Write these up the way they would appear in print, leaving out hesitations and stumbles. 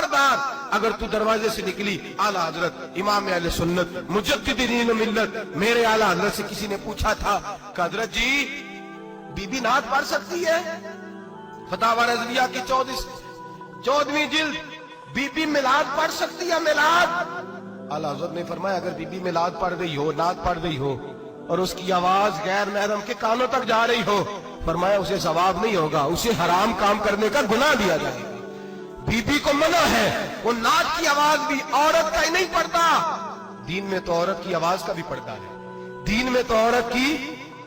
खबरदार अगर तू दरवाजे से निकली, आला हजरत इमाम अहले सुन्नत मुजद्दिद दीन मिल्लत मेरे आला हजरत से किसी ने पूछा था कि हजरत जी बीबी नात पढ़ सकती है? फतावा रज़विया की 14वीं जिल्द, बीबी मिलाद पढ़ सकती है? मिलाद। आला हजरत ने फरमाया अगर बीबी मिलाद पढ़ रही हो, नात पढ़ रही हो और उसकी आवाज गैर महरम के कानों तक जा रही हो, फरमाया उसे सवाब नहीं होगा, उसे हराम काम करने का गुनाह दिया जाएगा। बीबी को मना है, वो नात की आवाज भी औरत का ही नहीं पड़ता, दीन में तो औरत की आवाज का भी पड़ता है। दीन में तो औरत की,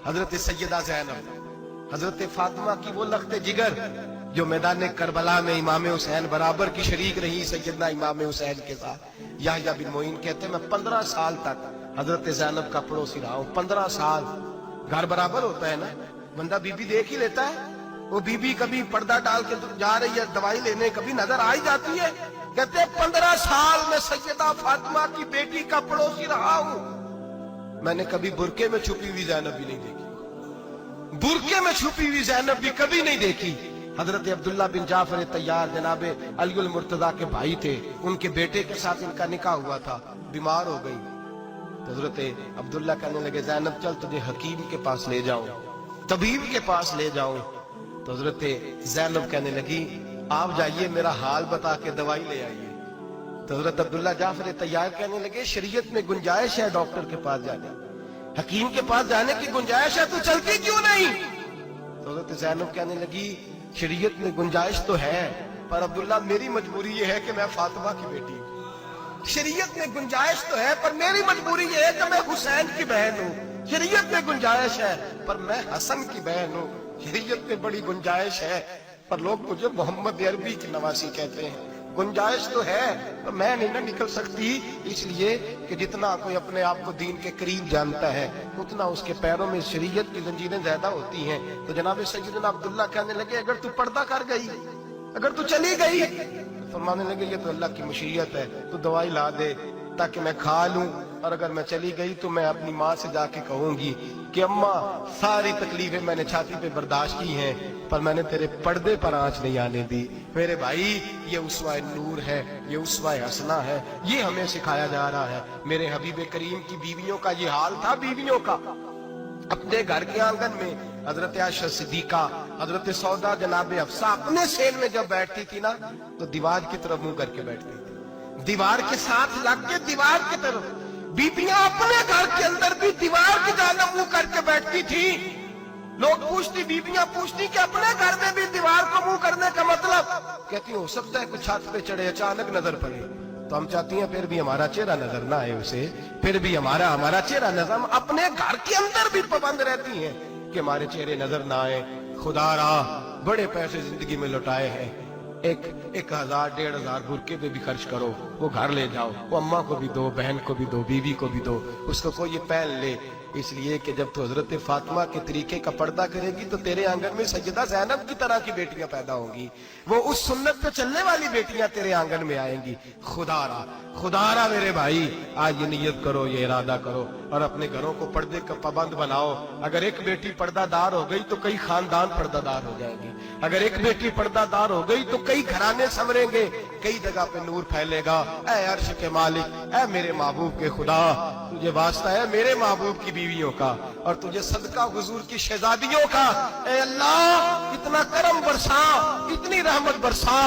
हजरत सैयदा ज़ैनब, हजरत फातिमा की वो लख्ते जिगर जो मैदान करबला में इमाम हुसैन बराबर की शरीक रही सैयदना इमाम हुसैन के साथ। याह्या बिन मोइन कहते मैं 15 साल तक हजरत ज़ैनब का पड़ोसी रहा हूं। 15 साल, घर बराबर होता है ना, बंदा बीबी देख ही लेता है। वो बीबी कभी पर्दा डाल के जा रही है दवाई लेने, कभी नजर आ ही जाती है। कहते 15 साल में सैयदा फातिमा की बेटी का पड़ोसी रहा हूं, मैंने कभी बुरके में छुपी हुई ज़ैनब भी नहीं देखी, बुरके में छुपी हुई ज़ैनब भी कभी नहीं देखी। हजरत अब्दुल्ला बिन जाफर तैयार जनाबे अली मुर्तजा के भाई थे, उनके बेटे के साथ इनका निकाह हुआ था, बीमार हो गई। तो हजरत अब्दुल्ला कहने लगे ज़ैनब चल तुझे हकीम के पास ले जाऊं, तबीब के पास ले जाऊं। तो हजरत ज़ैनब कहने लगी आप जाइए मेरा हाल बता के दवाई ले आइए। तो हजरत अब्दुल्ला जाफर तैयार कहने लगे शरीयत में गुंजाइश है डॉक्टर के पास जाने, हकीम के पास जाने की गुंजाइश है, तो चलती क्यों नहीं? तो हजरत ज़ैनब कहने लगी शरीयत में गुंजाइश तो है, पर अब्दुल्ला मेरी मजबूरी ये है कि मैं फातिमा की बेटी हूं। शरीयत में गुंजाइश तो है पर मेरी मजबूरी ये है कि मैं हुसैन की बहन हूं। शरीयत में गुंजाइश है पर मैं हसन की बहन हूं। शरीयत में बड़ी गुंजाइश है पर लोग मुझे मोहम्मद अरबी की नवासी कहते हैं। गुंजाइश तो है पर मैं नहीं ना निकल सकती, इसलिए कि जितना कोई अपने आप को दीन के करीब जानता है उतना उसके पैरों में शरीयत की जंजीरें ज्यादा होती हैं। तो जनाब सैयदना अब्दुल्ला कहने लगे अगर तू पर्दा कर गई, अगर तू चली गई, तो फरमाने लगे ये तो अल्लाह की मशीयत है, तू दवाई ला दे ताकि मैं खा लूं, और अगर मैं चली गई तो मैं अपनी माँ से जाके कहूंगी कि अम्मा सारी तकलीफें मैंने छाती पे बर्दाश्त की हैं पर मैंने तेरे पर्दे पर आंच नहीं आने दी। मेरे भाई ये उसवा नूर है, ये उसवा हसना है, ये हमें सिखाया जा रहा है। मेरे हबीब करीम की बीवियों का ये हाल था, बीवियों का अपने घर के आंगन में हजरत आयशा सिद्दीका, हजरत सौदा जनाब हफ्सा अपने सेल में जब बैठती थी ना तो दीवार की तरफ मुंह करके बैठती थी, दीवार के साथ लग के दीवार की तरफ। बीबियां अपने घर के अंदर भी दीवार की जानिब मुंह करके बैठती थी। लोग पूछती, बीबियां पूछती कि अपने घर में भी दीवार को मुंह करने का मतलब? कहती हो सकता है कुछ छत पे चढ़े अचानक नजर पड़े, तो हम चाहती हैं फिर भी हमारा चेहरा नजर ना आए उसे, फिर भी हमारा चेहरा नजर। हम अपने घर के अंदर भी पाबंद रहती हैं कि हमारे चेहरे नजर ना आए। खुदा रा बड़े पैसे जिंदगी में लुटाए हैं, 1000 1500 बुरके पे भी खर्च करो, वो घर ले जाओ, वो अम्मा को भी दो, बहन को भी दो, बीवी को भी दो, उसको कोई ये पहन ले। इसलिए कि जब तो हजरत फातिमा के तरीके का पर्दा करेगी तो तेरे आंगन में सैयदा ज़ैनब की तरह की बेटियां पैदा होंगी, वो उस सुन्नत पे चलने वाली बेटियां तेरे आंगन में आएंगी। खुदारा मेरे भाई आज ये नियत करो, ये इरादा करो और अपने घरों को पर्दे का पाबंद बनाओ। अगर एक बेटी पर्दादार हो गई तो कई खानदान पर्दादार हो जाएंगे, अगर एक बेटी पर्दादार हो गई तो कई घराने संवरेंगे, कई जगह पे नूर फैलेगा। ऐ अर्श के मालिक, ऐ मेरे महबूब के खुदा, तुझे वास्ता है मेरे महबूब की बीवियों का और तुझे सदका हुजूर की शहजादियों का। ऐ अल्लाह इतना करम बरसा, इतनी रहमत बरसा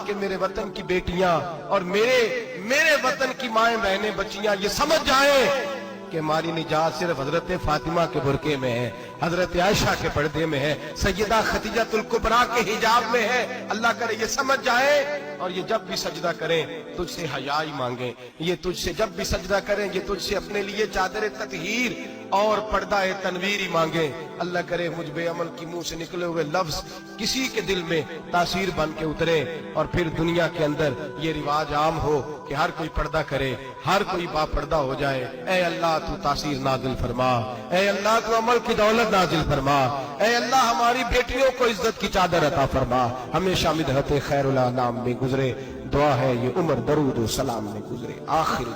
कि मेरे वतन की बेटियां और मेरे वतन की माएं बहनें बच्चियां ये समझ जाएं कि हमारी निजात सिर्फ हजरत फातिमा के बुरके में है, हजरत आयशा के पर्दे में है, सैयदा खदीजतुल कुबरा के हिजाब में है। अल्लाह करे ये समझ जाए और ये जब भी सजदा करें तुझसे हयाई मांगे, ये तुझसे जब भी सजदा करें ये तुझसे अपने लिए चादर ततहीर और पर्दा तनवीर मांगे। अल्लाह करे मुझ बेअमल की मुंह से निकले हुए लफ्ज किसी के दिल में तासीर बन के उतरे और फिर दुनिया के अंदर ये रिवाज आम हो कि हर कोई पर्दा करे, हर कोई बापर्दा हो जाए। ऐ अल्लाह तू तासीर नाजिल फरमा, ऐ अल्लाह तू अमल की दौलत नाजिल फरमा, ऐ अल्लाह हमारी बेटियों को इज्जत की चादर अता फरमा। हमेशा मिदहत खैरुल अनाम में गुजरे, दुआ है ये उम्र दरूद सलाम में गुजरे। आखिर